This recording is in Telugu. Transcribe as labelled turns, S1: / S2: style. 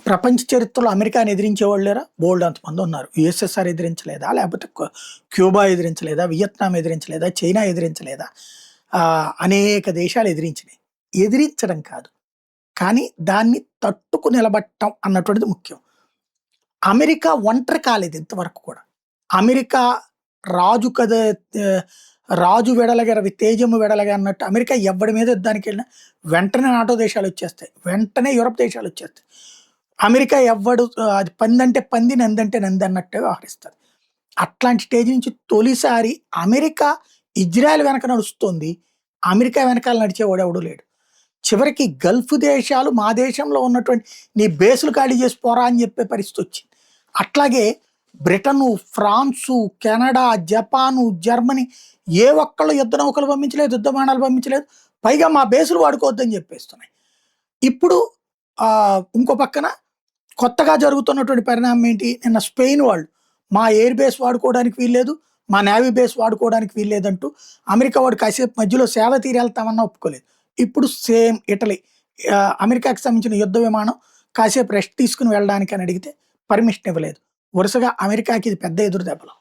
S1: ప్రపంచ చరిత్రలో అమెరికాని ఎదిరించేవాళ్ళు లేరా? బోలెడు అంతమంది ఉన్నారు. యూఎస్ఎస్ఆర్ ఎదిరించలేదా? లేకపోతే క్యూబా ఎదిరించలేదా? వియత్నాం ఎదిరించలేదా? చైనా ఎదిరించలేదా? అనేక దేశాలు ఎదిరించినాయి. ఎదిరించడం కాదు. కానీ దాన్ని తట్టుకు నిలబడటం అన్నటువంటిది ముఖ్యం. అమెరికా ఒంటరి కాలేదు ఇంతవరకు కూడా. అమెరికా రాజు కథ రాజు వెడలగరవి తేజము వెడలగ అన్నట్టు అమెరికా ఎవ్వడి మీద యుద్ధానికి వెళ్ళినా వెంటనే నాటో దేశాలు వచ్చేస్తాయి. వెంటనే యూరప్ దేశాలు వచ్చేస్తాయి. అమెరికా ఎవ్వడు అది పందంటే పంది, నందంటే నంది అన్నట్టే వ్యవహరిస్తుంది. అట్లాంటి స్టేజ్ నుంచి తొలిసారి అమెరికా ఇజ్రాయెల్ వెనక నడుస్తుంది. అమెరికా వెనకాల నడిచేవాడు ఎవడు లేడు. చివరికి గల్ఫ్ దేశాలు మా దేశంలో ఉన్నటువంటి నీ బేసులు ఖాళీ చేసి పోరా అని చెప్పే పరిస్థితి వచ్చింది. అట్లాగే Britain, France, Canada, Japan, Germany ఏ ఒక్కళ్ళు యుద్ధ నౌకలు పంపించలేదు, యుద్ధ విమానాలు పంపించలేదు. పైగా మా బేసులు వాడుకోవద్దని చెప్పేస్తున్నాయి. ఇప్పుడు ఇంకో పక్కన కొత్తగా జరుగుతున్నటువంటి పరిణామం ఏంటి? నిన్న స్పెయిన్ వాళ్ళు మా ఎయిర్ బేస్ వాడుకోవడానికి వీల్లేదు, మా నేవీ బేస్ వాడుకోవడానికి వీల్లేదంటూ అమెరికా వాడు కాసేపు మధ్యలో సేవ తీరి వెళ్తామన్నా ఒప్పుకోలేదు. ఇప్పుడు సేమ్ ఇటలీ అమెరికాకి సంబంధించిన యుద్ధ విమానం కాసేపు రెస్ట్ తీసుకుని వెళ్ళడానికి అని అడిగితే పర్మిషన్ ఇవ్వలేదు. వరుసగా అమెరికాకి ఇది పెద్ద ఎదురు దెబ్బలు.